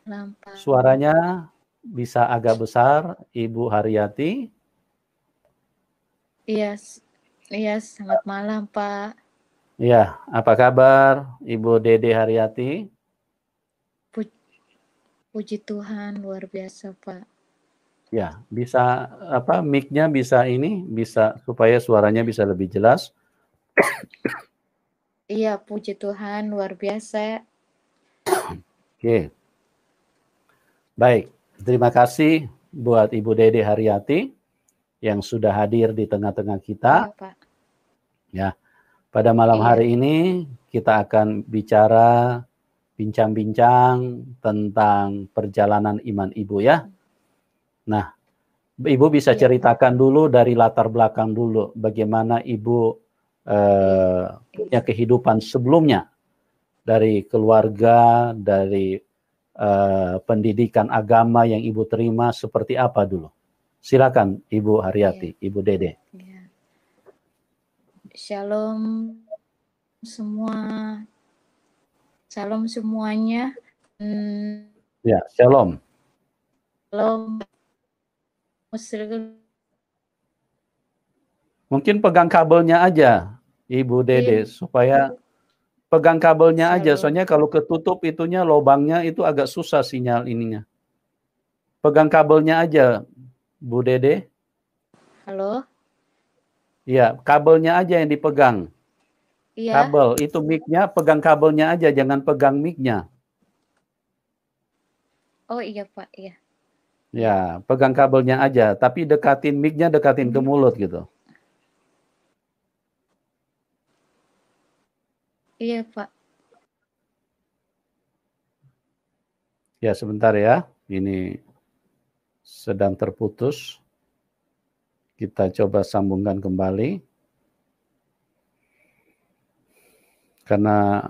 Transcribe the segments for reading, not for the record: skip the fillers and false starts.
malam, Pak. Suaranya bisa agak besar, Ibu Haryati. Iya, selamat malam, Pak. Ya, apa kabar Ibu Dede Haryati? Puji Tuhan, luar biasa, Pak. Ya, bisa mic-nya bisa supaya suaranya bisa lebih jelas. Iya, puji Tuhan, luar biasa. Oke. Baik, terima kasih buat Ibu Dede Haryati yang sudah hadir di tengah-tengah kita. Iya, Pak. Ya, pada malam hari ini kita akan bincang-bincang tentang perjalanan iman Ibu ya. Nah, Ibu bisa ceritakan dulu dari latar belakang dulu, bagaimana Ibu punya kehidupan sebelumnya, dari keluarga, dari pendidikan agama yang Ibu terima, seperti apa dulu? Silakan Ibu Haryati, Ibu Dede. Shalom semua, shalom semuanya. Ya, shalom. Shalom. Mungkin pegang kabelnya aja, Ibu Dede, supaya pegang kabelnya aja, soalnya kalau ketutup itunya, lubangnya itu agak susah sinyal ininya. Pegang kabelnya aja, Bu Dede. Halo? Iya, kabelnya aja yang dipegang. Iya. Kabel, itu mic-nya, pegang kabelnya aja, jangan pegang mic-nya. Oh iya, Pak, iya. Ya, pegang kabelnya aja, tapi dekatin mic-nya, dekatin ke mulut gitu. Iya, Pak. Ya, sebentar ya. Ini sedang terputus. Kita coba sambungkan kembali. Karena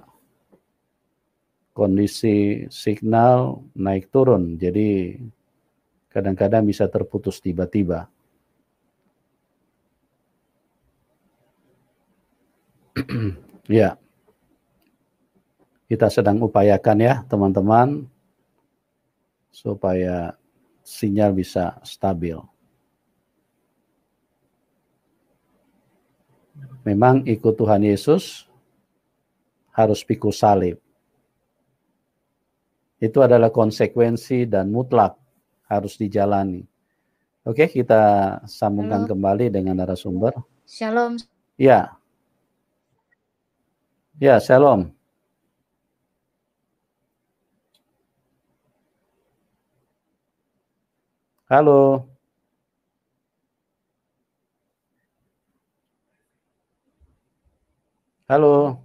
kondisi signal naik turun, jadi kadang-kadang bisa terputus tiba-tiba. Ya. Kita sedang upayakan ya, teman-teman, supaya sinyal bisa stabil. Memang ikut Tuhan Yesus harus pikul salib. Itu adalah konsekuensi dan mutlak harus dijalani. Oke, kita sambungkan kembali dengan narasumber. Shalom. Ya. Ya, shalom. Halo. Halo.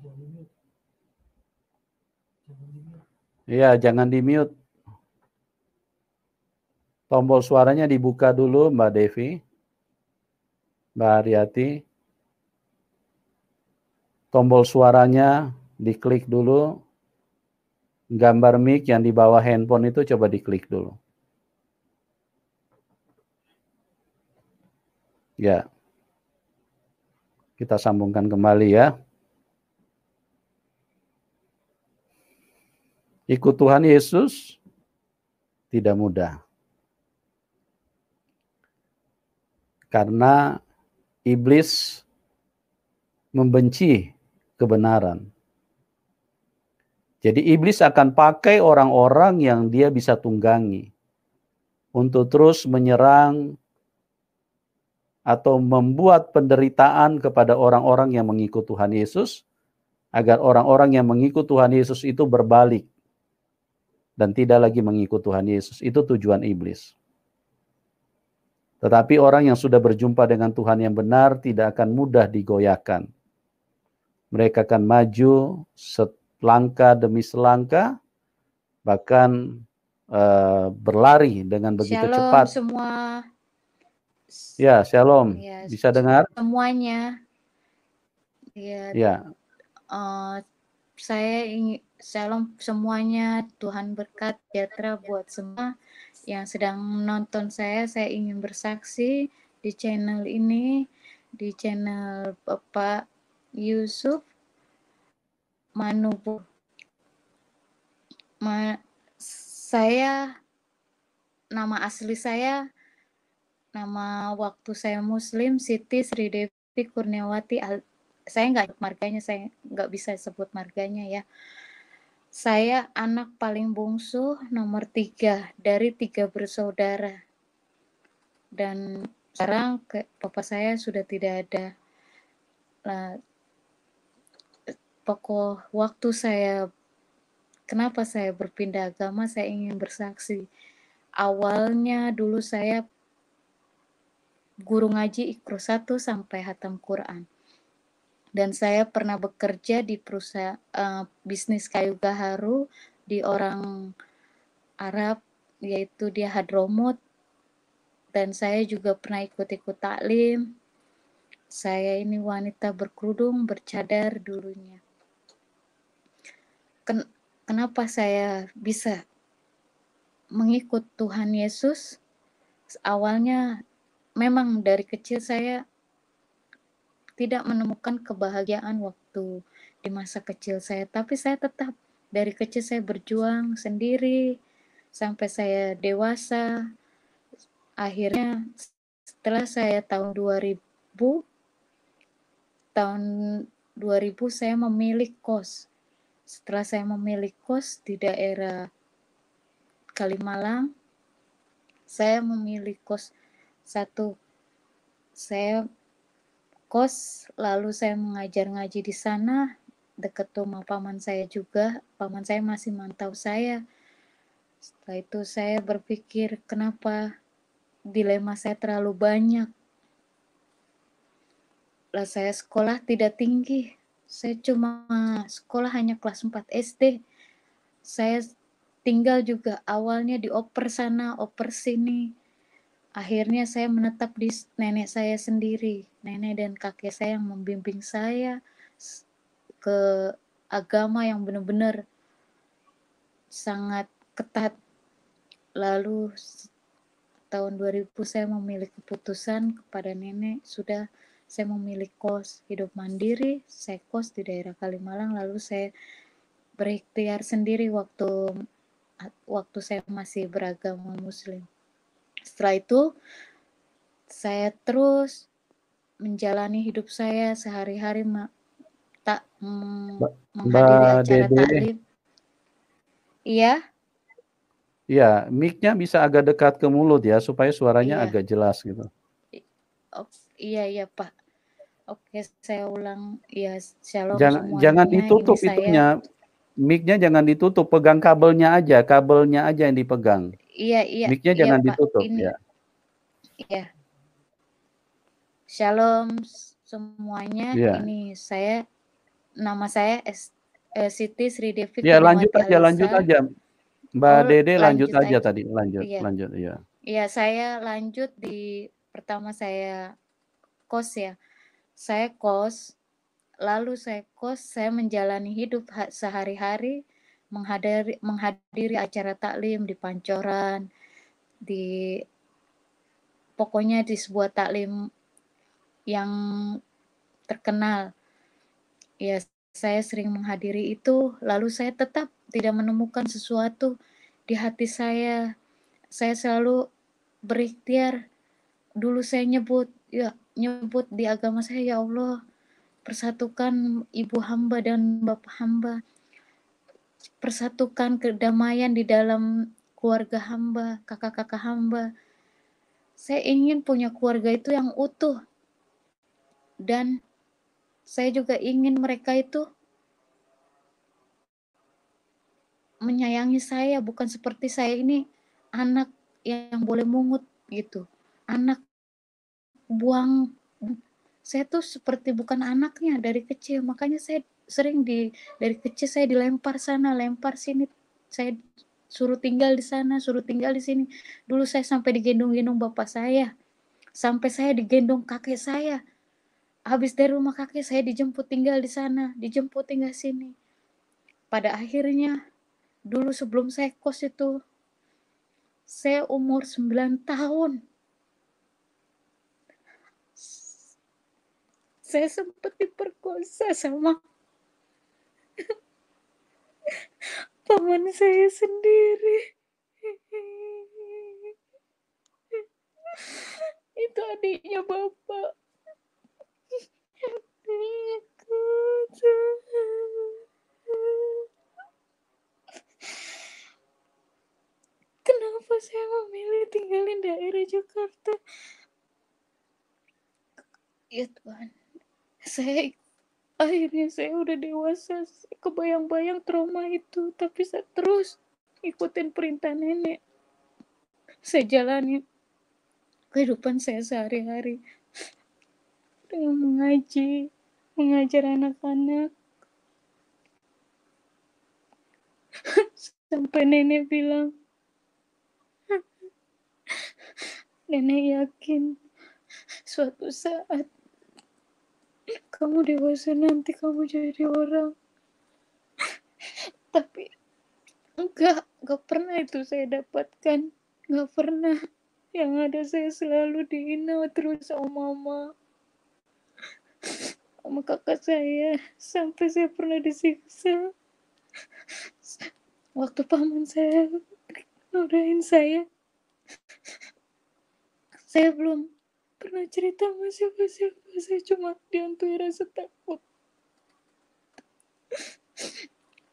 Iya, jangan di-mute. Tombol suaranya dibuka dulu, Mbak Devi. Mbak Haryati. Tombol suaranya diklik dulu. Gambar mic yang di bawah handphone itu coba diklik dulu. Ya. Kita sambungkan kembali ya. Ikut Tuhan Yesus tidak mudah. Karena iblis membenci kebenaran. Jadi iblis akan pakai orang-orang yang dia bisa tunggangi untuk terus menyerang atau membuat penderitaan kepada orang-orang yang mengikut Tuhan Yesus, agar orang-orang yang mengikut Tuhan Yesus itu berbalik dan tidak lagi mengikut Tuhan Yesus. Itu tujuan iblis. Tetapi orang yang sudah berjumpa dengan Tuhan yang benar tidak akan mudah digoyahkan. Mereka akan maju selangkah demi selangkah, bahkan berlari dengan begitu cepat. Shalom semua. Ya, shalom. Bisa dengar? Semuanya. Ya. Saya ingin shalom semuanya. Tuhan berkat sejahtera buat semua yang sedang menonton saya. Saya ingin bersaksi di channel ini, di channel Bapak Yusuf Manubur. nama asli saya, nama waktu saya Muslim Siti Sri Devi Kurniawati. Saya nggak marganya, saya nggak bisa sebut marganya ya. Saya anak paling bungsu nomor 3 dari 3 bersaudara. Dan sekarang papa saya sudah tidak ada. Nah, pokok waktu kenapa saya berpindah agama, saya ingin bersaksi. Awalnya dulu saya guru ngaji Iqro 1 sampai hatam Quran. Dan saya pernah bekerja di perusahaan bisnis kayu gaharu di orang Arab, yaitu di Hadramut. Dan saya juga pernah ikut-ikut taklim. Saya ini wanita berkerudung, bercadar dulunya. Kenapa saya bisa mengikut Tuhan Yesus? Awalnya memang dari kecil saya tidak menemukan kebahagiaan waktu di masa kecil saya, tapi saya tetap dari kecil saya berjuang sendiri sampai saya dewasa. Akhirnya setelah saya tahun 2000 saya memilih kos. Setelah saya memilih kos di daerah Kalimalang, saya memilih kos satu. Saya kos, lalu saya mengajar ngaji di sana, dekat rumah paman saya juga. Paman saya masih mantau saya. Setelah itu saya berpikir, kenapa dilema saya terlalu banyak. Lah saya sekolah tidak tinggi. Saya cuma sekolah hanya kelas 4 SD. Saya tinggal juga awalnya di oper sana, oper sini. Akhirnya saya menetap di nenek saya sendiri. Nenek dan kakek saya yang membimbing saya ke agama yang benar-benar sangat ketat. Lalu tahun 2000 saya memilih keputusan kepada nenek, sudah saya memilih kos, hidup mandiri. Saya kos di daerah Kalimalang, lalu saya berikhtiar sendiri waktu saya masih beragama Muslim. Setelah itu saya terus menjalani hidup saya sehari-hari menghadiri Mbak acara Dede, taklim. Iya, ya, mic-nya bisa agak dekat ke mulut ya, supaya suaranya iya. agak jelas gitu. Iya Pak. Oke, saya ulang. Ya, shalom Jangan semuanya. Ini ditutup saya. itunya, mic-nya jangan ditutup, pegang kabelnya aja yang dipegang. Mic-nya Iya jangan Pak. ditutup Ini, ya. ya. Shalom semuanya. Iya. Ini nama saya Siti Sri Devi Ya, lanjut Kurniawati lanjut Alisa. aja. Mbak Oh, Dede lanjut lanjut aja aja. tadi, lanjut, Iya. ya. Iya, saya lanjut pertama saya kos ya. Saya kos, lalu saya menjalani hidup sehari-hari, menghadiri acara taklim di Pancoran, pokoknya di sebuah taklim yang terkenal. Ya, saya sering menghadiri itu, lalu saya tetap tidak menemukan sesuatu di hati saya. Saya selalu berikhtiar. Dulu saya nyebut di agama saya, ya Allah, persatukan ibu hamba dan bapak hamba. Persatukan kedamaian di dalam keluarga hamba, kakak-kakak hamba. Saya ingin punya keluarga itu yang utuh. Dan saya juga ingin mereka itu menyayangi saya, bukan seperti saya ini anak yang boleh mungut gitu. Anak buang. Saya tuh seperti bukan anaknya dari kecil, makanya saya sering dari kecil saya dilempar sana, lempar sini. Saya suruh tinggal di sana, suruh tinggal di sini. Dulu saya sampai digendong-gendong bapak saya. Sampai saya digendong kakek saya. Habis dari rumah kakek saya dijemput tinggal di sana, dijemput tinggal sini. Pada akhirnya, dulu sebelum saya kos itu, saya umur 9 tahun. Saya sempat diperkosa sama paman saya sendiri. adiknya Bapak. Kenapa saya memilih tinggalin daerah Jakarta? Ya Tuhan, akhirnya saya udah dewasa, kebayang-bayang trauma itu, tapi saya terus ikutin perintah nenek. Saya jalani kehidupan saya sehari-hari dengan mengaji, mengajar anak-anak. Sampai nenek bilang, nenek yakin suatu saat kamu dewasa nanti kamu jadi orang. Tapi enggak pernah itu saya dapatkan. Enggak pernah. Yang ada saya selalu dihina terus sama mama, sama kakak saya. Sampai saya pernah disiksa. Waktu paman saya nodain saya belum pernah cerita sama siapa-siapa. Saya cuma dihantui rasa takut.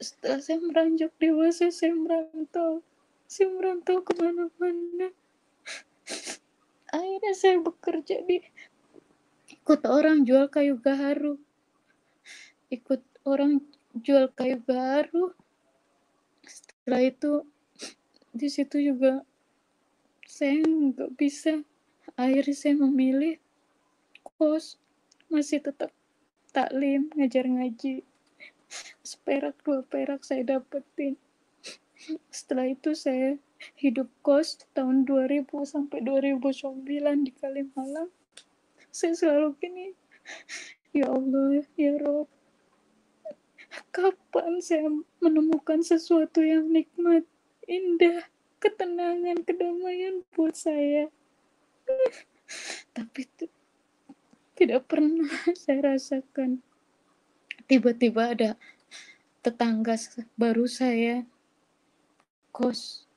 Setelah saya meranjak dewasa, saya merantau kemana-mana. Akhirnya saya bekerja ikut orang jual kayu gaharu. Setelah itu di situ juga saya nggak bisa. Akhirnya saya memilih kos, masih tetap taklim, ngajar ngaji. Seperak 2 perak saya dapetin. Setelah itu saya hidup kos tahun 2000 sampai 2009 di Kalimalang. Saya selalu gini, ya Allah, ya Rob, kapan saya menemukan sesuatu yang nikmat, indah, ketenangan, kedamaian buat saya. Tapi tidak pernah saya rasakan. Tiba-tiba ada tetangga baru saya kos,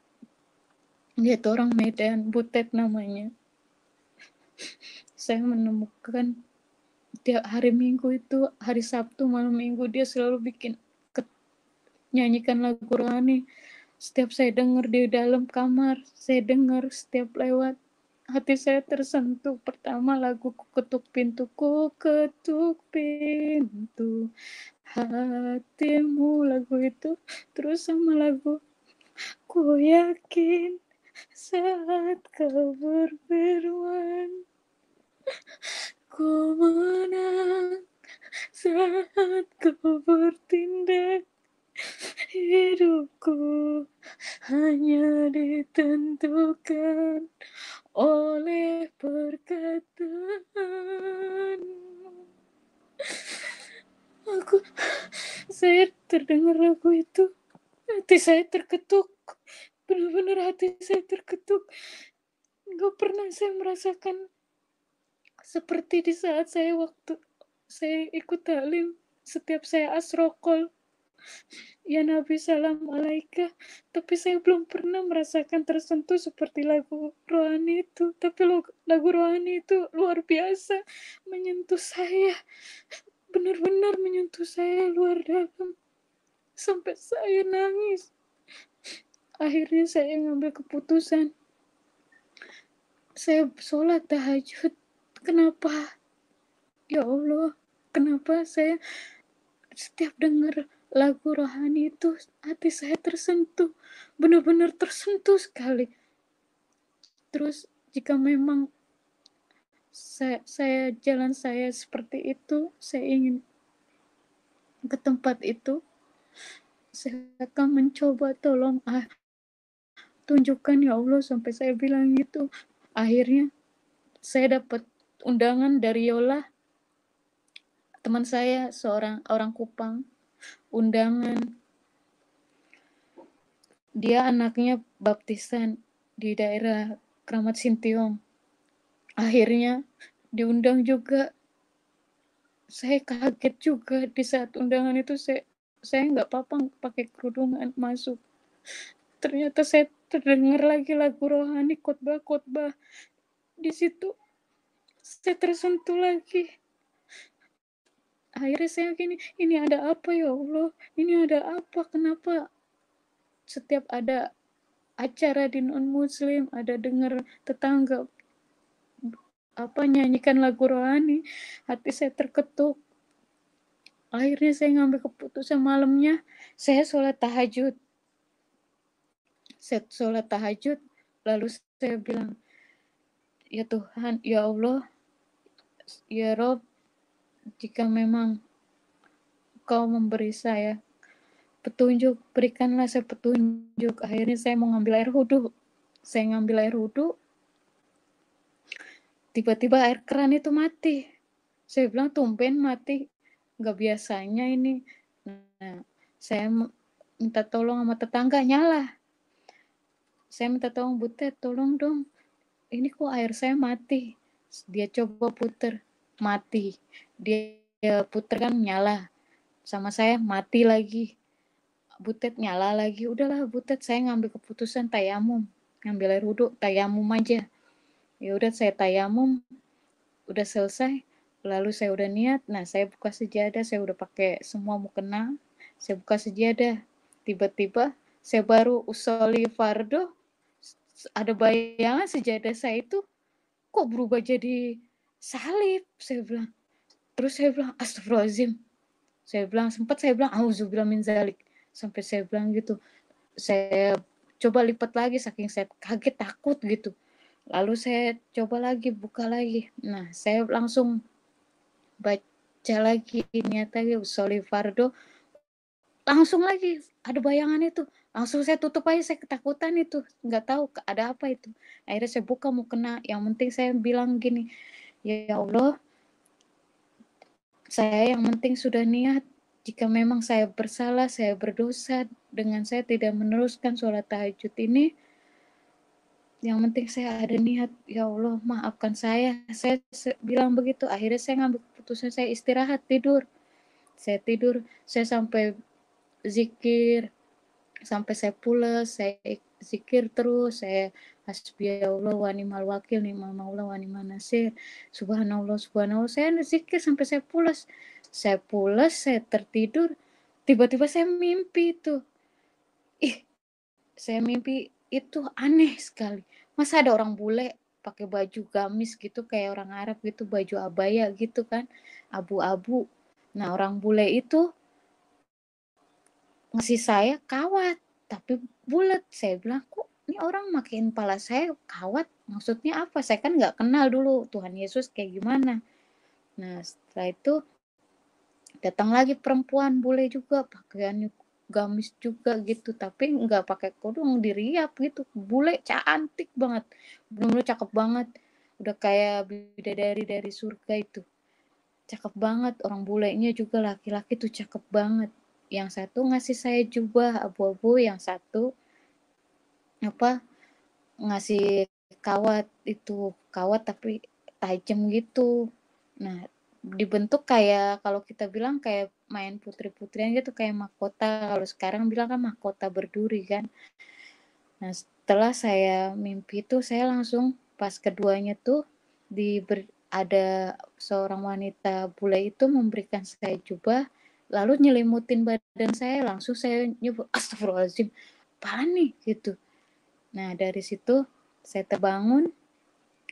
dia tuh orang Medan, Butet namanya. Saya menemukan tiap hari Minggu itu, hari Sabtu malam Minggu dia selalu nyanyikan lagu rohani. Setiap saya dengar di dalam kamar, saya dengar setiap lewat, hati saya tersentuh. Pertama lagu ku ketuk pintu hatimu, lagu itu. Terus sama lagu ku yakin saat kau berfirman, ku menang saat kau bertindak. Hidupku hanya ditentukan oleh perkataan. Saya terdengar lagu itu, hati saya terketuk. Benar-benar hati saya terketuk. Gak pernah saya merasakan seperti di saat waktu saya ikut taklim. Setiap saya asrokol, ya Nabi salam alaika, tapi saya belum pernah merasakan tersentuh seperti lagu rohani itu. Tapi lagu rohani itu luar biasa menyentuh saya, benar-benar menyentuh saya luar dalam, sampai saya nangis. Akhirnya saya ngambil keputusan, saya sholat tahajud. Kenapa? Ya Allah, kenapa saya setiap dengar lagu rohani itu hati saya tersentuh, benar-benar tersentuh sekali. Terus jika memang jalan saya seperti itu, saya ingin ke tempat itu, saya akan mencoba, tolong tunjukkan ya Allah, sampai saya bilang gitu. Akhirnya saya dapat undangan dari Yola, teman saya seorang orang Kupang, undangan. Dia anaknya baptisan di daerah Kramat Sintiong. Akhirnya diundang juga. Saya kaget juga di saat undangan itu, saya nggak apa-apa pakai kerudungan masuk. Ternyata saya terdengar lagi lagu rohani, khotbah. Di situ Saya tersentuh lagi. Akhirnya saya gini, ini ada apa ya Allah? Ini ada apa? Kenapa setiap ada acara di non-muslim, ada dengar tetangga nyanyikan lagu rohani, hati saya terketuk. Akhirnya saya ngambil keputusan malamnya, saya sholat tahajud. Lalu saya bilang, ya Tuhan, ya Allah, ya Rob, jika memang Kau memberi saya petunjuk, berikanlah saya petunjuk. Akhirnya saya mau ngambil air wudhu. Saya ngambil air wudhu, tiba-tiba air keran itu mati. Saya bilang, tumben mati, nggak biasanya ini. Nah, saya minta tolong sama tetangga, nyala. Saya minta tolong, Butet, tolong dong, ini kok air saya mati. Dia coba puter, mati. Dia puter kan nyala. Sama saya mati lagi. Butet nyala lagi. Udahlah Butet, saya ngambil keputusan tayamum. Ngambil air wudhu, tayamum aja. Ya udah saya tayamum, udah selesai. Lalu saya udah niat, nah saya buka sejadah, saya udah pakai semua mukena. Saya buka sejadah. Tiba-tiba saya baru usoli fardo, ada bayangan sejadah saya itu kok berubah jadi salib. Saya bilang, terus saya bilang astagfirullahaladzim. Saya bilang auzubillah min zalik. Sampai saya bilang gitu. Saya coba lipat lagi saking saya kaget takut gitu. Lalu saya coba lagi buka lagi. Nah, saya langsung baca lagi, niat lagi usoli fardo. Langsung lagi ada bayangan itu. Langsung saya tutup aja, saya ketakutan itu. Nggak tahu ada apa itu. Akhirnya saya buka mau kena. Yang penting saya bilang gini, ya Allah, saya yang penting sudah niat. Jika memang saya bersalah, saya berdosa dengan saya tidak meneruskan sholat tahajud ini, yang penting saya ada niat, ya Allah maafkan saya. Saya bilang begitu. Akhirnya saya ngambil keputusan, saya istirahat, tidur. Saya tidur, saya sampai zikir, sampai saya pulas, saya zikir terus, saya hasbi Allah wa ni'mal wakil, ni'mal maula wa ni'man nasir, subhanallah, subhanallah. Saya zikir sampai saya pulas. Saya tertidur, tiba-tiba saya mimpi itu. Saya mimpi itu aneh sekali. Masa ada orang bule pakai baju gamis gitu kayak orang Arab gitu, baju abaya gitu kan, abu-abu. Nah, orang bule itu ngasih saya kawat, tapi bulat. Saya bilang, kok ini orang makin pala saya kawat? Maksudnya apa? Saya kan nggak kenal dulu Tuhan Yesus kayak gimana. Nah, setelah itu datang lagi perempuan bule juga, pakaiannya gamis juga gitu, tapi nggak pakai kerudung, diriap gitu, bule cantik banget, bener-bener cakep banget, udah kayak bidadari dari surga itu, cakep banget. Orang bulenya juga laki-laki tuh cakep banget. Yang satu ngasih saya jubah abu-abu, yang satu ngasih kawat, itu kawat tapi tajam gitu. Nah, dibentuk kayak kalau kita bilang kayak main putri-putrian gitu, kayak mahkota. Kalau sekarang bilang kan mahkota berduri kan. Nah, setelah saya mimpi itu, saya langsung pas keduanya tuh ada seorang wanita bule itu memberikan saya jubah, lalu nyelimutin badan saya, langsung saya nyebut astagfirullahaladzim, apaan nih gitu. Nah, dari situ saya terbangun,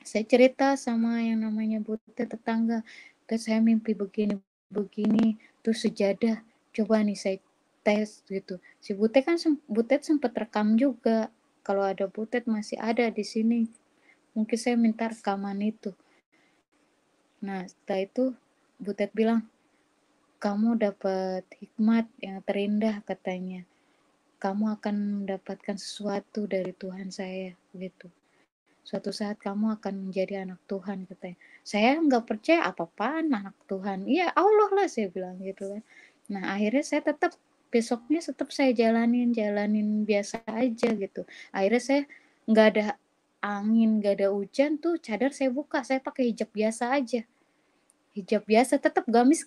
saya cerita sama yang namanya Butet, tetangga, terus saya mimpi begini, terus sejadah, coba nih saya tes gitu. Si Butet sempat rekam juga. Kalau ada Butet masih ada di sini. Mungkin saya minta rekaman itu. Nah, setelah itu Butet bilang, kamu dapat hikmat yang terindah katanya. Kamu akan mendapatkan sesuatu dari Tuhan saya gitu. Suatu saat kamu akan menjadi anak Tuhan katanya. Saya nggak percaya apa-apaan anak Tuhan. Iya Allah lah saya bilang gitu kan. Nah akhirnya saya besoknya saya jalanin biasa aja gitu. Akhirnya saya nggak ada angin, nggak ada hujan tuh, cadar saya buka, saya pakai hijab biasa aja. Hijab biasa, tetap gamis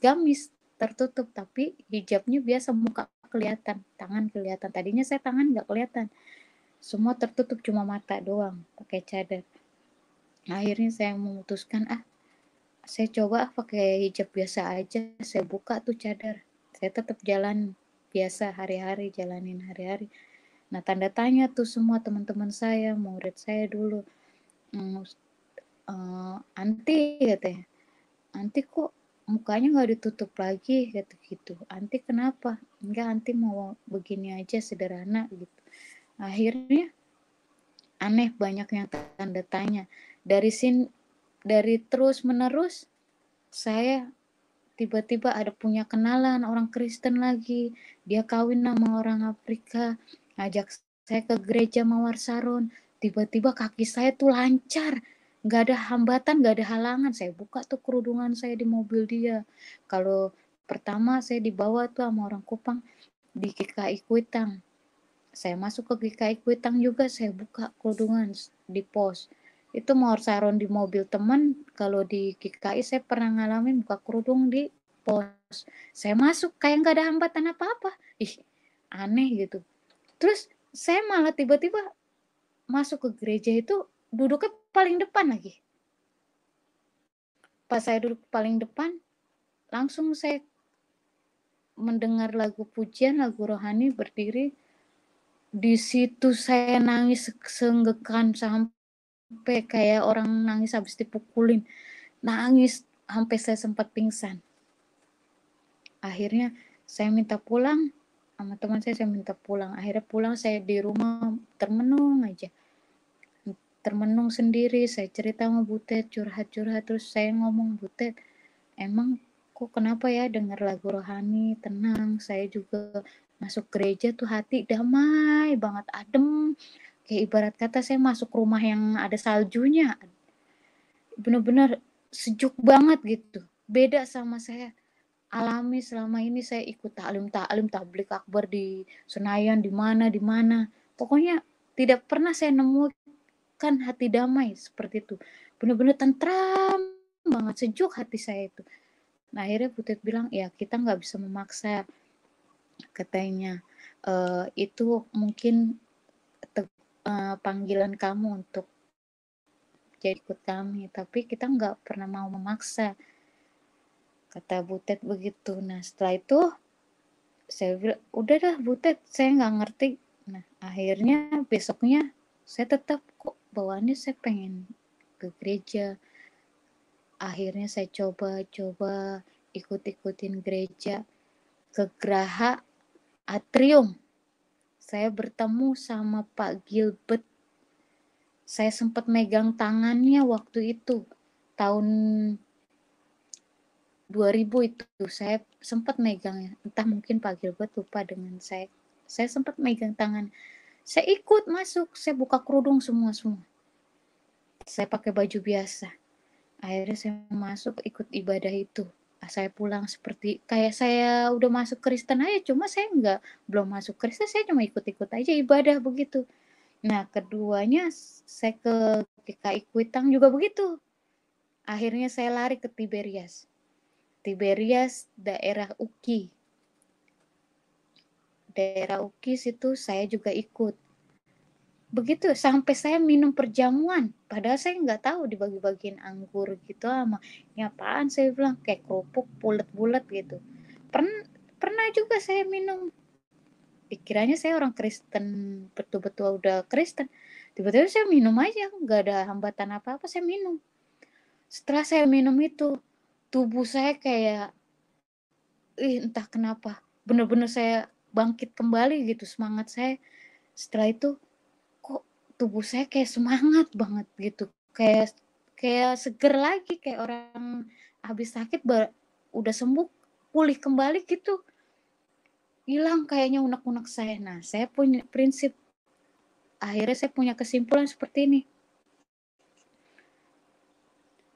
tertutup, tapi hijabnya biasa, muka kelihatan, tangan kelihatan. Tadinya saya tangan nggak kelihatan, semua tertutup, cuma mata doang pakai cadar. Akhirnya saya memutuskan, Saya coba pakai hijab biasa aja, saya buka tuh cadar. Saya tetap jalan biasa hari-hari, jalanin hari-hari. Nah, tanda tanya tuh semua teman-teman saya, murid saya dulu. Anti katanya, anti kok mukanya nggak ditutup lagi kata gitu. Anti kenapa? Enggak, anti mau begini aja sederhana gitu. Akhirnya aneh, banyak yang tanda tanya. Dari terus menerus saya tiba-tiba ada punya kenalan orang Kristen lagi. Dia kawin sama orang Afrika, ngajak saya ke gereja Mawar Saron. Tiba-tiba kaki saya tuh lancar, nggak ada hambatan, nggak ada halangan. Saya buka tuh kerudungan saya di mobil dia. Kalau pertama saya dibawa tuh sama orang Kupang di GKI Kuitang. Saya masuk ke GKI Kuitang juga, saya buka kerudungan di pos. Itu Mawar Saron di mobil teman, kalau di GKI saya pernah ngalamin buka kerudung di pos. Saya masuk kayak nggak ada hambatan apa-apa. Ih, aneh gitu. Terus saya malah tiba-tiba masuk ke gereja itu duduknya paling depan lagi. Pas saya duduk paling depan, langsung saya mendengar lagu pujian, lagu rohani, berdiri. Di situ saya nangis senggekan sampai kayak orang nangis habis dipukulin. Nangis sampai saya sempat pingsan. Akhirnya saya minta pulang sama teman saya minta pulang. Akhirnya pulang, saya di rumah termenung aja. Termenung sendiri, saya cerita sama Butet, curhat-curhat, terus saya ngomong, Butet, emang kok kenapa ya dengar lagu rohani, tenang, saya juga masuk gereja tuh hati damai banget, adem, kayak ibarat kata saya masuk rumah yang ada saljunya, bener-bener sejuk banget gitu, beda sama saya alami selama ini. Saya ikut taklim tablik akbar di Senayan, di mana, pokoknya tidak pernah saya nemukan hati damai seperti itu, bener-bener tentram banget, sejuk hati saya itu. Nah, akhirnya Butet bilang, ya kita nggak bisa memaksa, katanya. Itu mungkin panggilan kamu untuk jadi ikut kami, tapi kita nggak pernah mau memaksa, kata Butet begitu. Nah, setelah itu saya bilang, udah dah Butet, saya nggak ngerti. Nah, akhirnya besoknya saya tetap kok bawaannya saya pengen ke gereja. Akhirnya saya coba ikut-ikutin gereja ke Geraha Atrium. Saya bertemu sama Pak Gilbert. Saya sempat megang tangannya waktu itu. Tahun 2000 itu saya sempat megangnya. Entah mungkin Pak Gilbert lupa dengan saya. Saya sempat megang tangan. Saya ikut masuk. Saya buka kerudung semua. Saya pakai baju biasa. Akhirnya saya masuk ikut ibadah itu. Saya pulang seperti kayak saya udah masuk Kristen aja, cuma saya belum masuk Kristen, saya cuma ikut-ikut aja ibadah begitu. Nah, keduanya saya ke GKI Kuitang juga begitu. Akhirnya saya lari ke Tiberias. Tiberias daerah UKI. Daerah UKI situ saya juga ikut. Begitu sampai saya minum perjamuan. Padahal saya nggak tahu dibagi-bagiin anggur gitu sama. Ini apaan, saya bilang, kayak kerupuk bulat-bulat gitu. Pernah juga saya minum. Pikirannya saya orang Kristen, betul-betul udah Kristen. Tiba-tiba saya minum aja, nggak ada hambatan apa-apa, saya minum. Setelah saya minum itu, tubuh saya kayak, entah kenapa, bener-bener saya bangkit kembali gitu, semangat saya. Setelah itu, kok tubuh saya kayak semangat banget gitu, kayak seger lagi, kayak orang habis sakit udah sembuh, pulih kembali gitu. Hilang kayaknya unek-unek saya. Nah, saya punya prinsip, akhirnya saya punya kesimpulan seperti ini.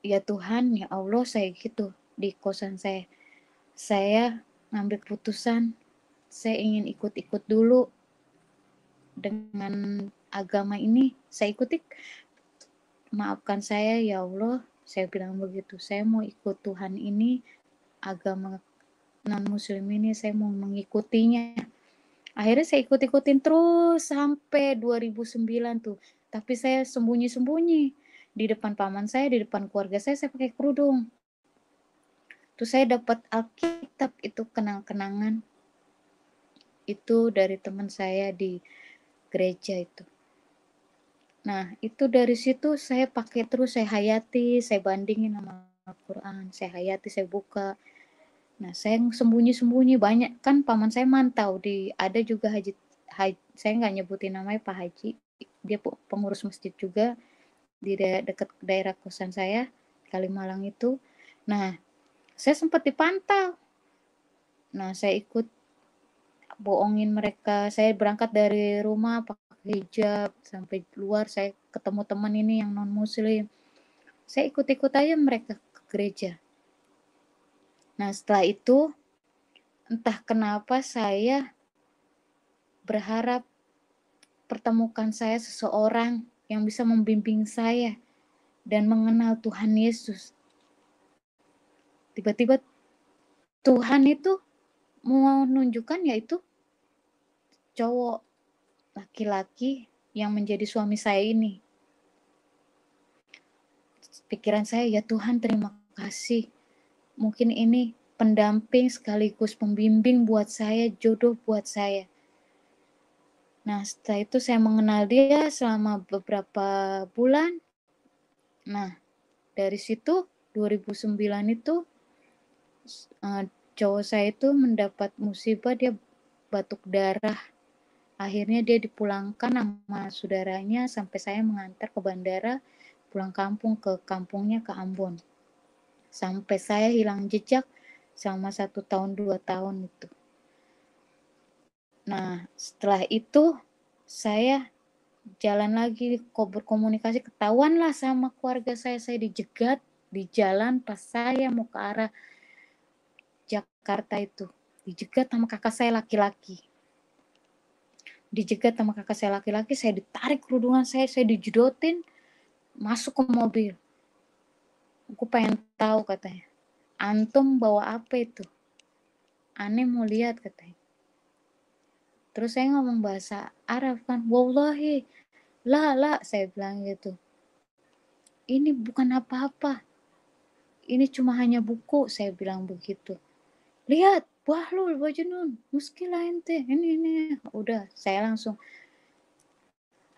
Ya Tuhan, ya Allah, saya gitu di kosan saya. Saya ngambil keputusan, saya ingin ikut-ikut dulu dengan agama ini. Saya ikuti, maafkan saya ya Allah, saya bilang begitu. Saya mau ikut Tuhan ini, agama non-muslim ini, saya mau mengikutinya. Akhirnya saya ikut-ikutin terus sampai 2009 tuh. Tapi saya sembunyi-sembunyi. Di depan paman saya, di depan keluarga saya pakai kerudung. Terus saya dapat Alkitab itu kenang-kenangan itu dari teman saya di gereja itu. Nah, itu dari situ saya pakai terus, saya hayati, saya bandingin sama Al-Quran, saya hayati, saya buka. Nah, saya sembunyi-sembunyi banyak kan paman saya mantau ada juga saya nggak nyebutin namanya Pak Haji, dia pengurus masjid juga di dekat daerah kosan saya, Kalimalang itu. Nah, saya sempat dipantau. Nah, saya ikut bohongin mereka. Saya berangkat dari rumah pakai hijab sampai keluar, saya ketemu teman ini yang non muslim. Saya ikut-ikut aja mereka ke gereja. Nah, setelah itu entah kenapa saya berharap pertemukan saya seseorang yang bisa membimbing saya dan mengenal Tuhan Yesus. Tiba-tiba Tuhan itu mau menunjukkan yaitu cowok laki-laki yang menjadi suami saya ini. Pikiran saya, ya Tuhan terima kasih. Mungkin ini pendamping sekaligus pembimbing buat saya, jodoh buat saya. Nah, setelah itu saya mengenal dia selama beberapa bulan. Nah, dari situ 2009 itu cowok saya itu mendapat musibah, dia batuk darah. Akhirnya dia dipulangkan sama saudaranya sampai saya mengantar ke bandara, pulang kampung ke kampungnya ke Ambon. Sampai saya hilang jejak selama 1 tahun 2 tahun itu. Nah, setelah itu saya jalan lagi berkomunikasi, ketahuan lah sama keluarga saya dijegat di jalan pas saya mau ke arah Jakarta itu. Dijegat sama kakak saya laki-laki. Saya ditarik kerudungan saya dijedotin, masuk ke mobil. Aku pengen tahu katanya, antum bawa apa itu? Aneh mau lihat katanya. Terus saya ngomong bahasa Arab kan, wallahi, la, saya bilang gitu. Ini bukan apa-apa. Ini cuma hanya buku, saya bilang begitu. Lihat, bahlul, bajunun, muskilah ente, ini. Udah, saya langsung,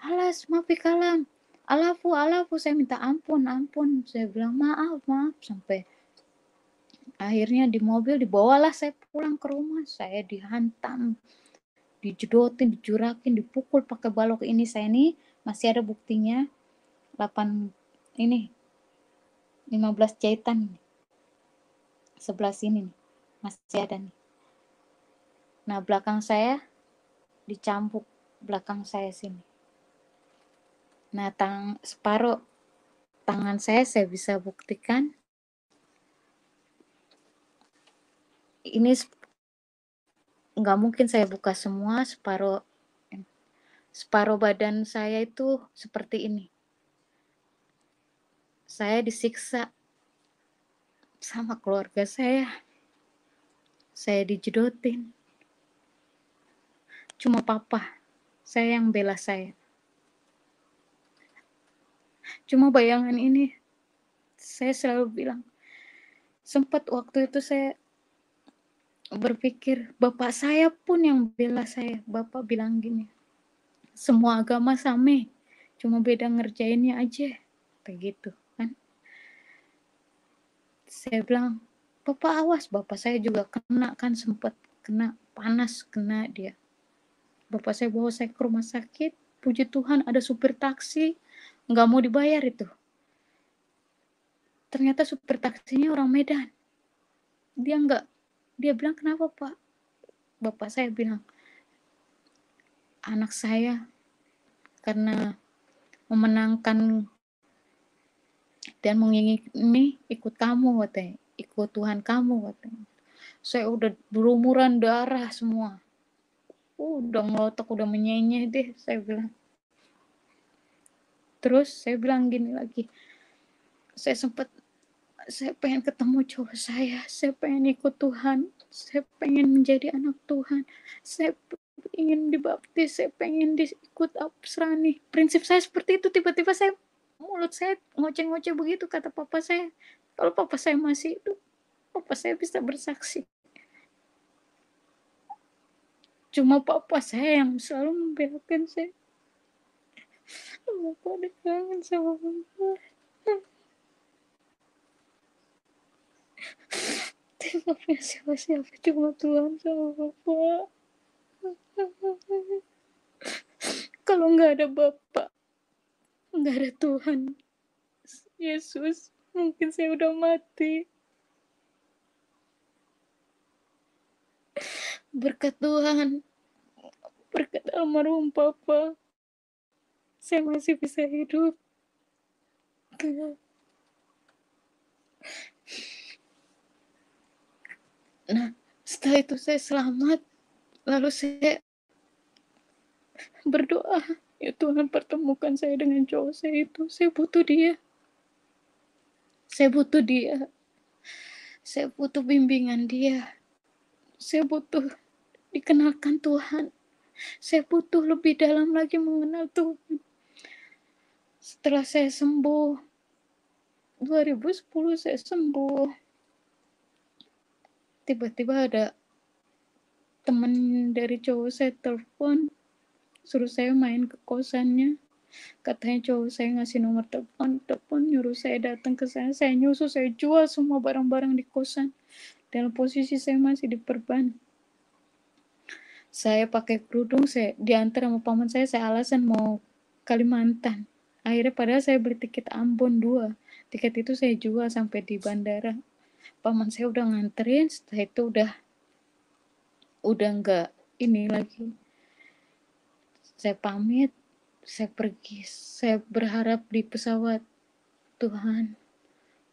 alas, maafi kalam. Alafu, saya minta ampun. Saya bilang maaf, sampai akhirnya di mobil dibawalah saya pulang ke rumah. Saya dihantam, dijedotin, dijurakin, dipukul pakai balok ini. Saya ini masih ada buktinya, 15 jahitan sebelah sini nih, masih ada nih. Nah, belakang saya dicambuk, belakang saya sini. Nah, separuh tangan saya bisa buktikan. Ini nggak mungkin saya buka semua, separuh badan saya itu seperti ini. Saya disiksa sama keluarga saya dijedotin. Cuma papa saya yang bela saya. Cuma bayangan ini, saya selalu bilang, sempat waktu itu saya berpikir, bapak saya pun yang bela saya. Bapak bilang gini, semua agama sama, cuma beda ngerjainnya aja. Begitu kan. Saya bilang, bapak awas, bapak saya juga kena kan, sempat kena panas, kena dia. Bapak saya bawa saya ke rumah sakit, puji Tuhan ada supir taksi, nggak mau dibayar itu. Ternyata supir taksinya orang Medan. Dia bilang, kenapa Pak? Bapak saya bilang, anak saya karena memenangkan dan mengingini ikut kamu katanya, ikut Tuhan kamu katanya. Saya udah berumuran darah semua. Udah ngelotok, udah menyenyeh deh, saya bilang. Terus saya bilang gini lagi, saya pengen ketemu cowok saya pengen ikut Tuhan, saya pengen menjadi anak Tuhan, saya ingin dibaptis, saya pengen ikut Apsrani. Prinsip saya seperti itu. Tiba-tiba mulut saya ngoceh-ngoceh begitu, kata papa saya. Kalau papa saya masih hidup, papa saya bisa bersaksi. Cuma papa saya yang selalu membelakan saya. Papa udah kangen sama papa. Tidak punya siapa-siapa, cuma Tuhan sama papa. Kalau nggak ada Bapak, nggak ada Tuhan Yesus, mungkin saya udah mati. Berkat Tuhan, berkat almarhum Papa, saya masih bisa hidup. Nah, setelah itu saya selamat. Lalu saya berdoa, ya Tuhan pertemukan saya dengan cowok saya itu. Saya butuh dia. Saya butuh dia. Saya butuh bimbingan dia. Saya butuh dikenalkan Tuhan. Saya butuh lebih dalam lagi mengenal Tuhan. Setelah saya sembuh, 2010 saya sembuh. Tiba-tiba ada teman dari cowok saya telepon, suruh saya main ke kosannya. Katanya cowok saya ngasih nomor telepon, nyuruh saya datang ke sana. Saya nyusul, saya jual semua barang-barang di kosan. Dalam posisi saya masih diperban. Saya pakai kerudung, saya diantar sama paman saya alasan mau Kalimantan. Akhirnya padahal saya beli tiket Ambon 2. Tiket itu saya jual sampai di bandara. Paman saya udah nganterin, setelah itu udah enggak ini lagi. Saya pamit, saya pergi, saya berharap di pesawat, Tuhan,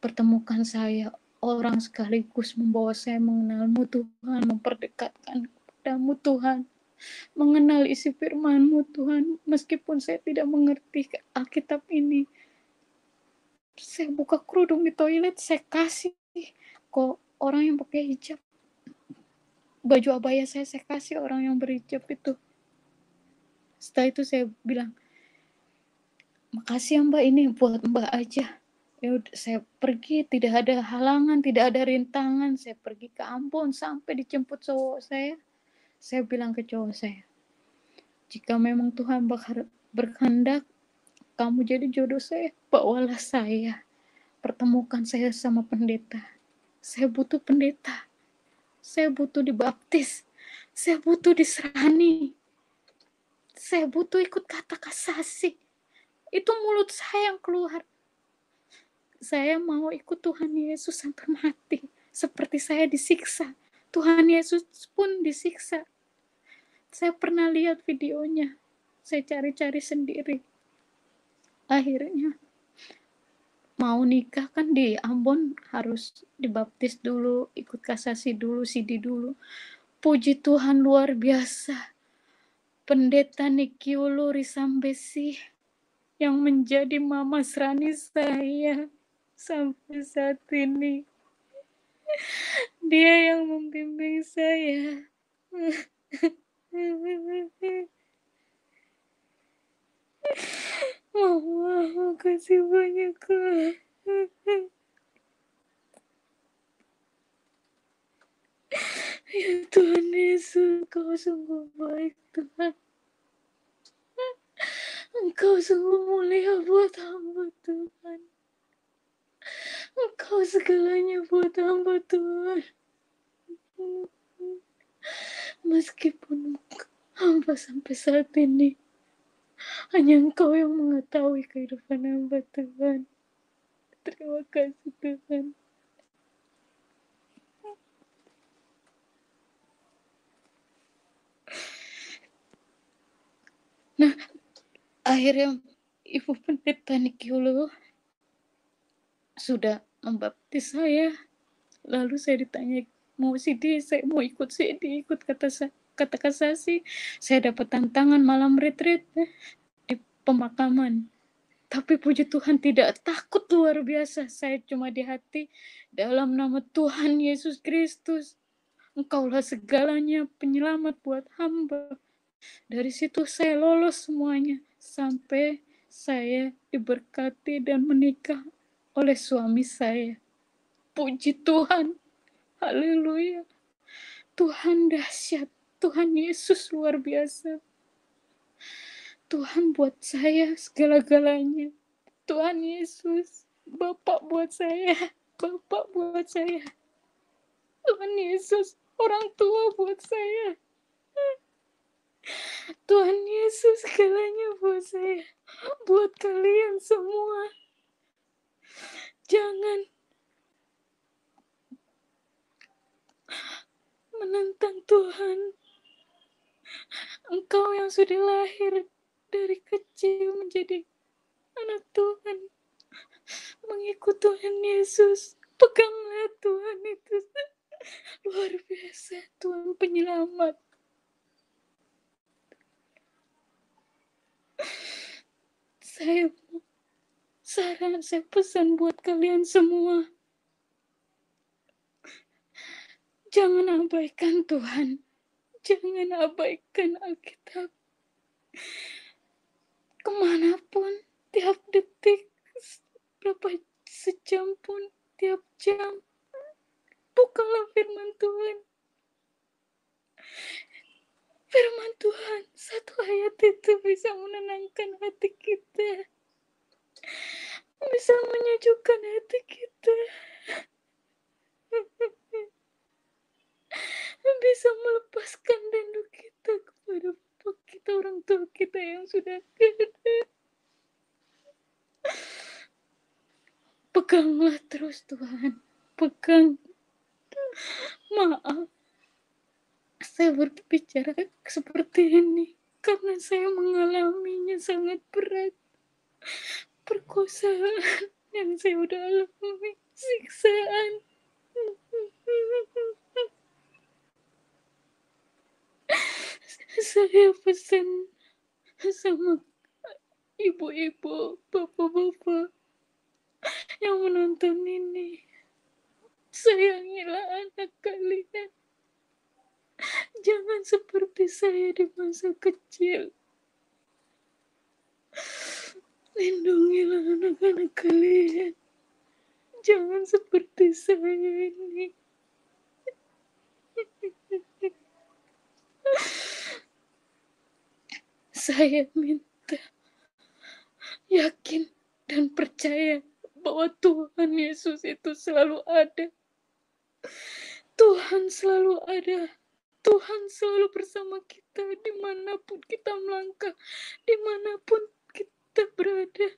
pertemukan saya, orang sekaligus membawa saya mengenalmu Tuhan, memperdekatkan kepadamu Tuhan, mengenal isi firman-Mu Tuhan, meskipun saya tidak mengerti Alkitab ini. Saya buka kerudung di toilet, saya kasih kok orang yang pakai hijab. Baju abaya saya kasih orang yang berhijab itu. Setelah itu saya bilang, makasih ya Mbak, ini buat Mbak aja. Ya udah, saya pergi, tidak ada halangan, tidak ada rintangan. Saya pergi ke Ambon sampai dijemput cowok saya. Saya bilang ke cowok saya, jika memang Tuhan berkehendak, kamu jadi jodoh saya, bawalah saya. Pertemukan saya sama pendeta. Saya butuh pendeta. Saya butuh dibaptis. Saya butuh diserani. Saya butuh ikut kata kasasi. Itu mulut saya yang keluar. Saya mau ikut Tuhan Yesus sampai mati. Seperti saya disiksa. Tuhan Yesus pun disiksa. Saya pernah lihat videonya. Saya cari-cari sendiri. Akhirnya mau nikah kan di Ambon harus dibaptis dulu, ikut kasasi dulu, sidi dulu. Puji Tuhan luar biasa. Pendeta Nikiulu Risambesi yang menjadi mama serani saya sampai saat ini. Dia yang membimbing saya. Mama, makasih banyak, Kak. Ya Tuhan Yesus, Engkau sungguh baik, Tuhan. Engkau sungguh mulia buat hamba, Tuhan. Engkau segalanya buat hamba, Tuhan. Meskipun hamba sampai saat ini, hanya Engkau yang mengetahui kehidupan hamba, Tuhan. Terima kasih, Tuhan. Nah, akhirnya Ibu Pendeta Nikiulu sudah membaptis saya. Lalu saya ditanya, mau CD, saya mau ikut CD, ikut kata kasasi. Saya dapat tantangan malam retreat di pemakaman. Tapi puji Tuhan tidak takut luar biasa. Saya cuma di hati, dalam nama Tuhan Yesus Kristus, Engkaulah segalanya, penyelamat buat hamba. Dari situ saya lolos semuanya. Sampai saya diberkati dan menikah oleh suami saya. Puji Tuhan. Haleluya. Tuhan dahsyat. Tuhan Yesus luar biasa. Tuhan buat saya segala-galanya. Tuhan Yesus, Bapak buat saya. Bapak buat saya. Tuhan Yesus, orang tua buat saya. Tuhan Yesus segalanya buat saya. Buat kalian semua. Jangan menentang Tuhan. Engkau yang sudah lahir dari kecil menjadi anak Tuhan, mengikut Tuhan Yesus. Peganglah Tuhan itu. Luar biasa, Tuhan penyelamat. Saya pesan buat kalian semua. Jangan abaikan Tuhan. Jangan abaikan Alkitab. Kemanapun, tiap detik, berapa sejam pun, tiap jam, bukalah firman Tuhan. Firman Tuhan, satu ayat itu bisa menenangkan hati kita. Bisa menyejukkan hati kita. Bisa melepaskan rindu kita kepada Bapak kita, orang tua kita yang sudah ada. Peganglah terus Tuhan. Pegang. Maaf, saya berbicara seperti ini karena saya mengalaminya sangat berat. Perkosaan yang saya udah alami, siksaan. Saya pesan sama ibu-ibu, bapak-bapak yang menonton ini, sayangilah anak kalian. Jangan seperti saya di masa kecil. Lindungilah anak-anak kalian. Jangan seperti saya ini. Saya minta yakin dan percaya bahwa Tuhan Yesus itu selalu ada. Tuhan selalu ada. Tuhan selalu bersama kita dimanapun kita melangkah, dimanapun kita berada.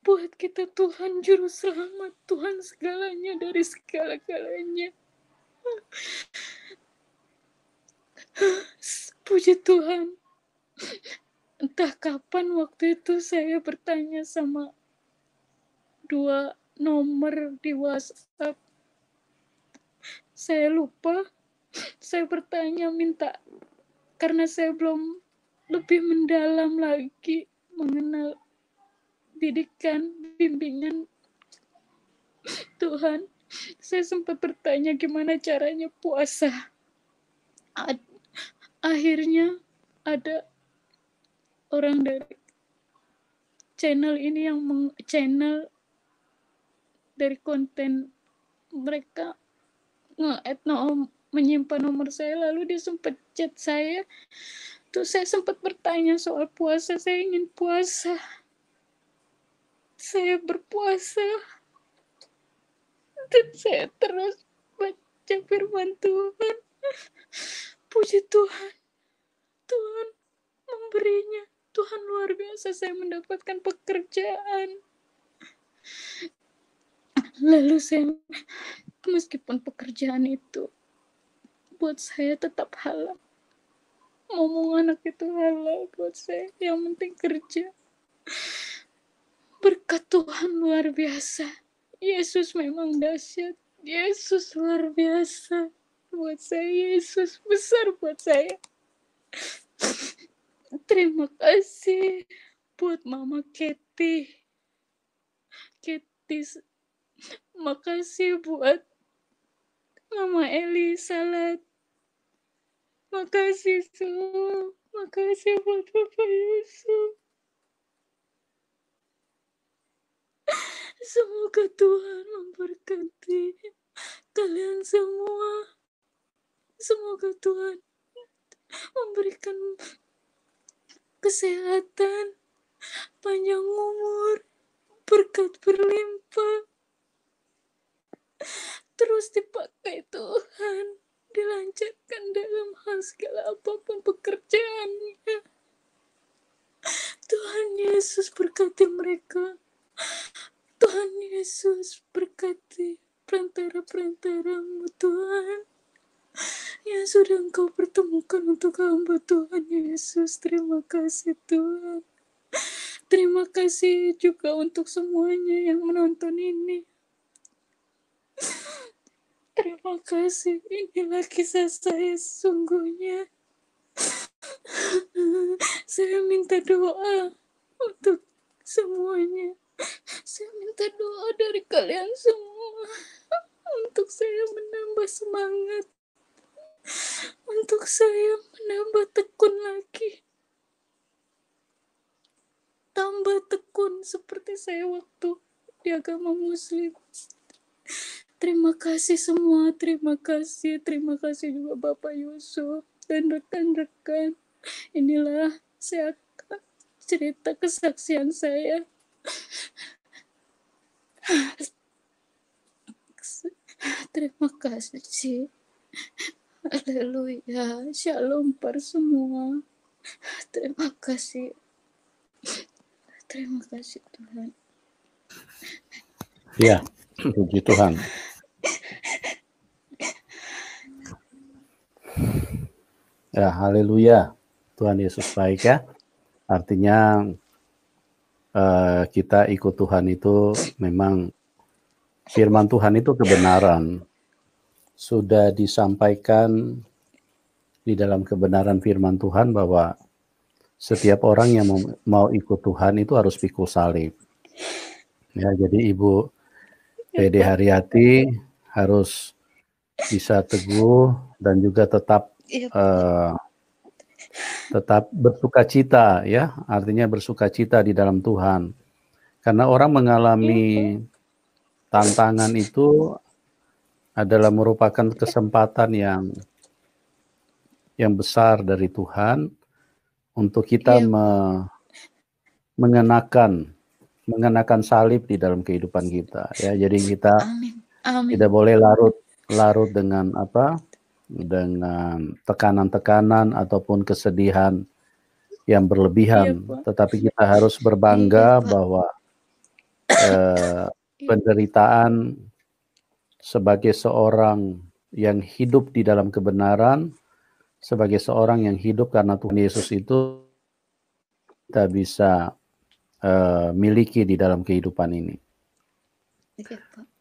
Buat kita Tuhan juru selamat, Tuhan segalanya dari segala-galanya. Puji Tuhan. Entah kapan waktu itu saya bertanya sama 2 nomor di WhatsApp. Saya lupa. Saya bertanya minta karena saya belum lebih mendalam lagi mengenal didikan, bimbingan Tuhan. Saya sempat bertanya gimana caranya puasa. Akhirnya ada orang dari channel ini yang channel dari konten mereka nge-add menyimpan nomor saya, lalu dia sempat chat saya. Tuh saya sempat bertanya soal puasa, saya ingin puasa. Saya berpuasa. Dan saya terus baca firman Tuhan. Puji Tuhan. Tuhan memberinya. Tuhan luar biasa, saya mendapatkan pekerjaan. Lalu saya, meskipun pekerjaan itu buat saya tetap halal. Ngomong anak itu halal buat saya. Yang penting kerja. Berkat Tuhan luar biasa. Yesus memang dahsyat. Yesus luar biasa. Buat saya, Yesus besar buat saya. Terima kasih buat Mama Kathy. Makasih buat Mama Eli Salat. Makasih semua. Makasih buat Bapak Yesus. Semoga Tuhan memberkati kalian semua. Semoga Tuhan memberikan kesehatan, panjang umur, berkat berlimpah, terus dipakai Tuhan, dilancarkan dalam hal segala apapun pekerjaannya. Tuhan Yesus berkati mereka. Tuhan Yesus berkati perantara-perantaramu Tuhan, yang sudah Engkau pertemukan untuk hamba Tuhan Yesus. Terima kasih Tuhan. Terima kasih juga untuk semuanya yang menonton ini. Terima kasih. Inilah kisah saya sesungguhnya. Saya minta doa untuk semuanya. Saya minta doa dari kalian semua untuk saya menambah semangat, untuk saya menambah tekun lagi, tambah tekun seperti saya waktu di agama Muslim. Terima kasih semua, terima kasih juga Bapak Yusuf dan rekan-rekan. Inilah saya cerita kesaksian saya. Terima kasih. Haleluya. Shalom par semua. Terima kasih. Terima kasih Tuhan. Ya, puji Tuhan. Ya, haleluya. Tuhan Yesus baik ya. Artinya kita ikut Tuhan itu memang firman Tuhan itu kebenaran. Sudah disampaikan di dalam kebenaran firman Tuhan bahwa setiap orang yang mau ikut Tuhan itu harus pikul salib. Ya, jadi Ibu Dede Haryati harus bisa teguh dan juga tetap bersukacita ya, artinya bersukacita di dalam Tuhan. Karena orang mengalami tantangan itu adalah merupakan kesempatan yang besar dari Tuhan untuk kita mengenakan salib di dalam kehidupan kita ya. Jadi kita tidak boleh larut dengan dengan tekanan-tekanan ataupun kesedihan yang berlebihan, tetapi kita harus berbangga bahwa penderitaan sebagai seorang yang hidup di dalam kebenaran, sebagai seorang yang hidup karena Tuhan Yesus itu kita bisa miliki di dalam kehidupan ini.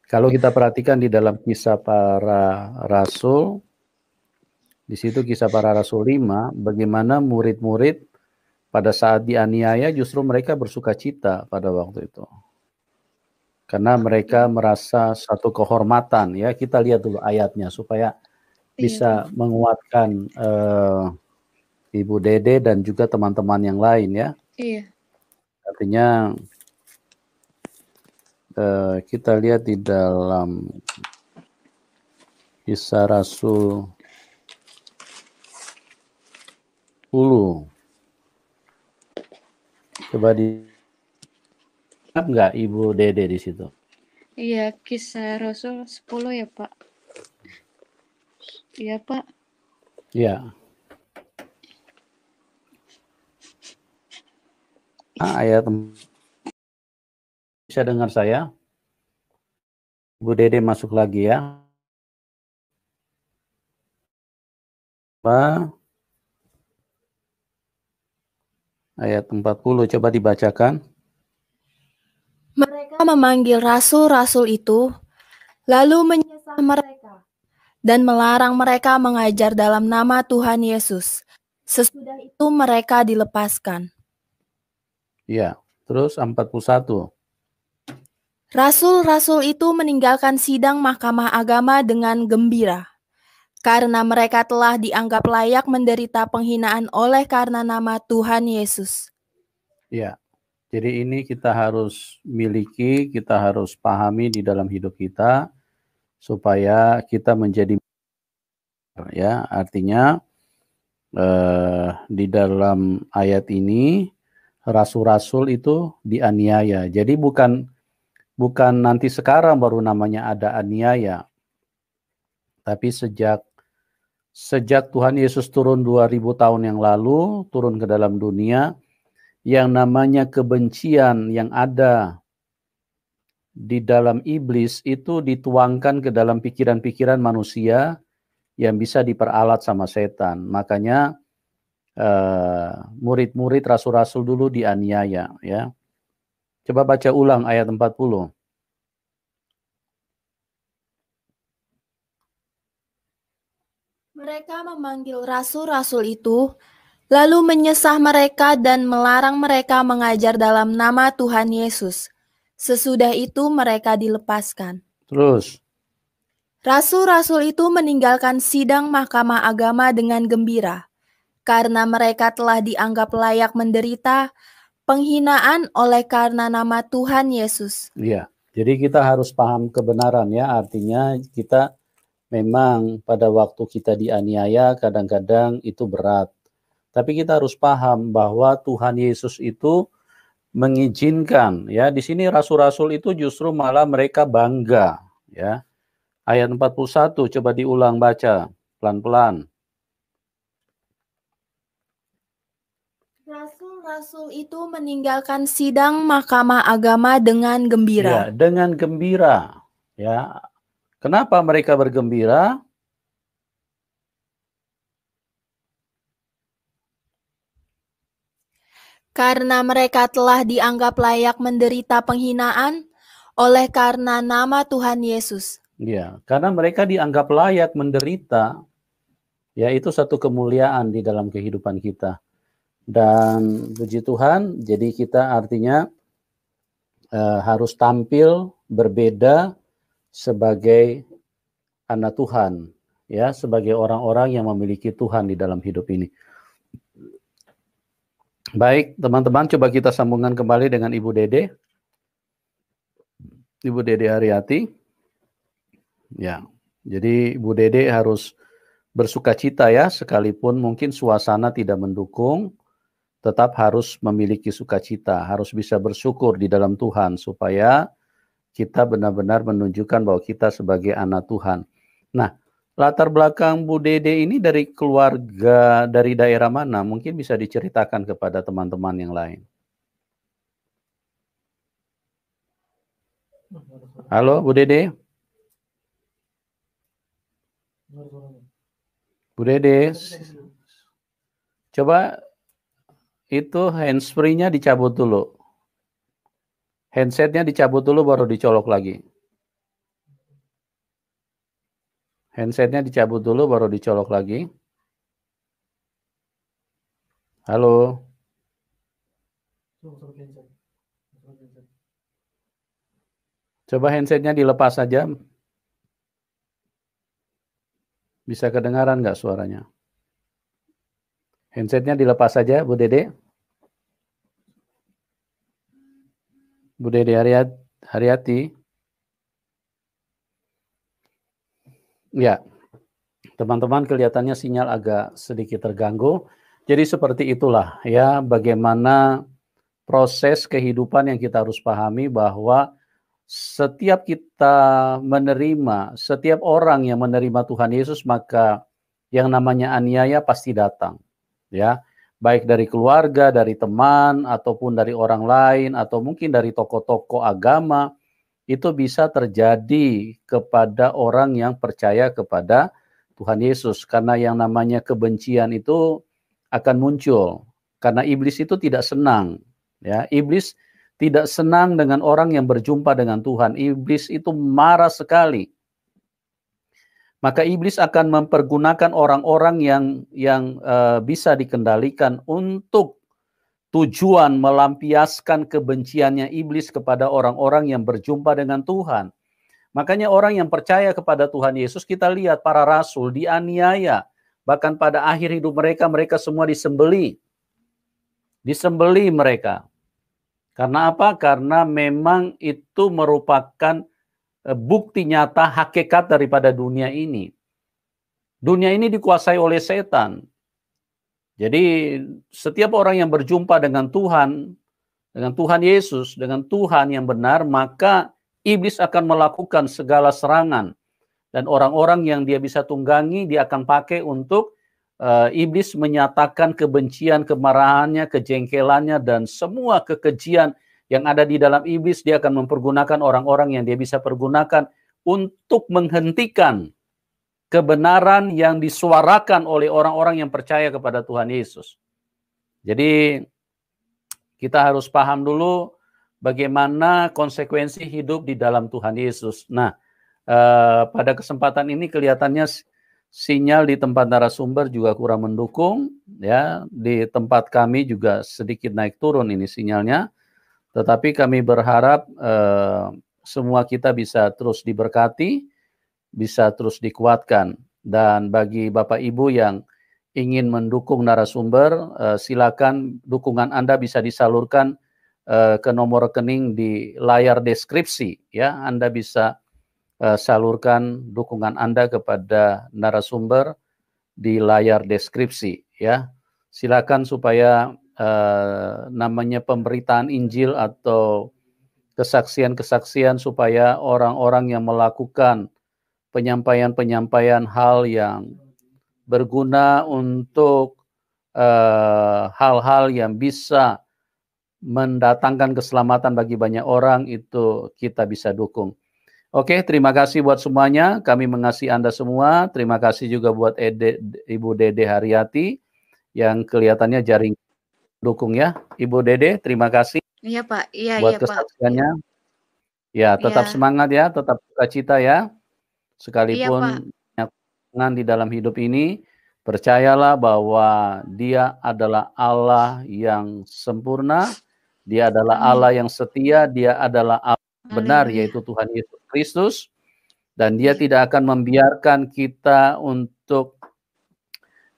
Kalau kita perhatikan di dalam Kisah Para Rasul, di situ Kisah Para Rasul 5, bagaimana murid-murid pada saat dianiaya justru mereka bersukacita pada waktu itu. Karena mereka merasa satu kehormatan ya. Kita lihat dulu ayatnya supaya bisa menguatkan Ibu Dede dan juga teman-teman yang lain ya. Iya. Artinya kita lihat di dalam Kisah Rasul 10. Coba enggak Ibu Dede di situ? Iya, Kisah Rasul 10 ya, Pak. Iya, Pak. Iya. Ayat bisa dengar saya? Bu Dede masuk lagi ya. Ayat 40 coba dibacakan. Mereka memanggil rasul-rasul itu, lalu menyesah mereka, dan melarang mereka mengajar dalam nama Tuhan Yesus. Sesudah itu mereka dilepaskan. Ya, terus 41. Rasul-rasul itu meninggalkan sidang mahkamah agama dengan gembira, karena mereka telah dianggap layak menderita penghinaan oleh karena nama Tuhan Yesus. Ya, jadi ini kita harus miliki, kita harus pahami di dalam hidup kita, supaya kita menjadi, ya, artinya di dalam ayat ini rasul-rasul itu dianiaya. Jadi bukan nanti sekarang baru namanya ada aniaya, tapi sejak Tuhan Yesus turun 2000 tahun yang lalu, turun ke dalam dunia, yang namanya kebencian yang ada di dalam iblis itu dituangkan ke dalam pikiran-pikiran manusia yang bisa diperalat sama setan. Makanya murid-murid rasul-rasul dulu dianiaya, ya. Coba baca ulang ayat 40. Mereka memanggil rasul-rasul itu, lalu menyesah mereka dan melarang mereka mengajar dalam nama Tuhan Yesus. Sesudah itu mereka dilepaskan. Terus. Rasul-rasul itu meninggalkan sidang mahkamah agama dengan gembira, karena mereka telah dianggap layak menderita penghinaan oleh karena nama Tuhan Yesus. Iya, jadi kita harus paham kebenaran, ya. Artinya kita memang pada waktu kita dianiaya kadang-kadang itu berat. Tapi kita harus paham bahwa Tuhan Yesus itu mengizinkan, ya. Di sini rasul-rasul itu justru malah mereka bangga, ya. Ayat 41 coba diulang baca pelan-pelan. Rasul-rasul itu meninggalkan sidang mahkamah agama dengan gembira. Ya, dengan gembira, ya. Kenapa mereka bergembira? Karena mereka telah dianggap layak menderita penghinaan oleh karena nama Tuhan Yesus. Ya, karena mereka dianggap layak menderita, ya, itu satu kemuliaan di dalam kehidupan kita. Dan puji Tuhan, jadi kita artinya harus tampil berbeda sebagai anak Tuhan, ya, sebagai orang-orang yang memiliki Tuhan di dalam hidup ini. Baik, teman-teman, coba kita sambungkan kembali dengan Ibu Dede. Ibu Dede Haryati. Ya, jadi Ibu Dede harus bersukacita, ya, sekalipun mungkin suasana tidak mendukung, tetap harus memiliki sukacita, harus bisa bersyukur di dalam Tuhan, supaya kita benar-benar menunjukkan bahwa kita sebagai anak Tuhan. Nah, latar belakang Bu Dede ini dari keluarga, dari daerah mana? Mungkin bisa diceritakan kepada teman-teman yang lain. Halo, Bu Dede? Bu Dede, coba itu handsfree-nya dicabut dulu. Handsetnya dicabut dulu baru dicolok lagi. Handsetnya dicabut dulu baru dicolok lagi. Halo. Coba handsetnya dilepas saja. Bisa kedengaran nggak suaranya? Handsetnya dilepas saja, Bu Dede. Bu Dede Haryati. Ya, teman-teman, kelihatannya sinyal agak sedikit terganggu. Jadi seperti itulah, ya, bagaimana proses kehidupan yang kita harus pahami, bahwa setiap kita menerima, setiap orang yang menerima Tuhan Yesus, maka yang namanya aniaya pasti datang, ya, baik dari keluarga, dari teman, ataupun dari orang lain, atau mungkin dari tokoh-tokoh agama. Itu bisa terjadi kepada orang yang percaya kepada Tuhan Yesus, karena yang namanya kebencian itu akan muncul, karena iblis itu tidak senang, ya. Iblis tidak senang dengan orang yang berjumpa dengan Tuhan. Iblis itu marah sekali. Maka iblis akan mempergunakan orang-orang yang bisa dikendalikan untuk tujuan melampiaskan kebenciannya iblis kepada orang-orang yang berjumpa dengan Tuhan. Makanya orang yang percaya kepada Tuhan Yesus, kita lihat para rasul dianiaya. Bahkan pada akhir hidup mereka, mereka semua disembeli. Disembeli mereka. Karena apa? Karena memang itu merupakan bukti nyata hakikat daripada dunia ini. Dunia ini dikuasai oleh setan. Jadi setiap orang yang berjumpa dengan Tuhan Yesus, dengan Tuhan yang benar, maka iblis akan melakukan segala serangan. Dan orang-orang yang dia bisa tunggangi, dia akan pakai untuk iblis menyatakan kebencian, kemarahannya, kejengkelannya, dan semua kekejian yang ada di dalam iblis, dia akan mempergunakan orang-orang yang dia bisa pergunakan untuk menghentikan kebenaran yang disuarakan oleh orang-orang yang percaya kepada Tuhan Yesus. Jadi kita harus paham dulu bagaimana konsekuensi hidup di dalam Tuhan Yesus. Nah, pada kesempatan ini kelihatannya sinyal di tempat narasumber juga kurang mendukung, ya. Di tempat kami juga sedikit naik turun ini sinyalnya. Tetapi kami berharap semua kita bisa terus diberkati, bisa terus dikuatkan. Dan bagi Bapak Ibu yang ingin mendukung narasumber, silakan dukungan Anda bisa disalurkan ke nomor rekening di layar deskripsi. Ya, Anda bisa salurkan dukungan Anda kepada narasumber di layar deskripsi. Ya, silakan supaya namanya pemberitaan Injil atau kesaksian-kesaksian supaya orang-orang yang melakukan penyampaian-penyampaian hal yang berguna untuk hal-hal yang bisa mendatangkan keselamatan bagi banyak orang, itu kita bisa dukung. Oke, terima kasih buat semuanya. Kami mengasihi Anda semua. Terima kasih juga buat Ibu Dede Haryati yang kelihatannya jaring dukung ya. Ibu Dede, terima kasih. Iya Pak, iya buat Pak. kesaksiannya. Ya, tetap semangat ya, tetap sukacita ya. Sekalipun banyak di dalam hidup ini, percayalah bahwa Dia adalah Allah yang sempurna, Dia adalah Allah yang setia, Dia adalah Allah yang benar, yaitu Tuhan Yesus Kristus, dan Dia tidak akan membiarkan kita untuk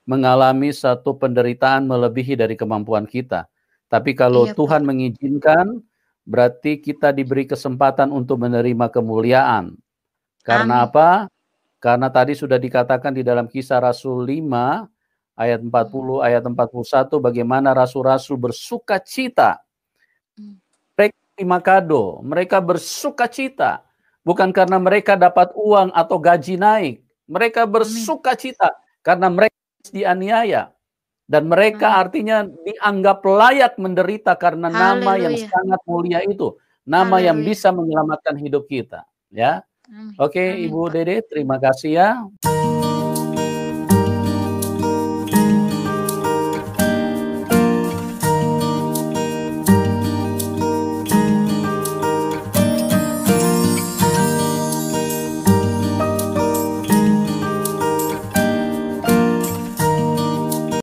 mengalami satu penderitaan melebihi dari kemampuan kita. Tapi kalau Tuhan mengizinkan, berarti kita diberi kesempatan untuk menerima kemuliaan. Karena apa? Karena tadi sudah dikatakan di dalam Kisah Rasul 5 ayat 40 ayat 41 bagaimana rasul-rasul bersukacita. Mereka terima kado, mereka bersukacita bukan karena mereka dapat uang atau gaji naik. Mereka bersukacita karena mereka dianiaya, dan mereka artinya dianggap layak menderita karena nama yang sangat mulia itu, nama yang bisa menyelamatkan hidup kita, ya. Oke, Ibu Dede, terima kasih ya.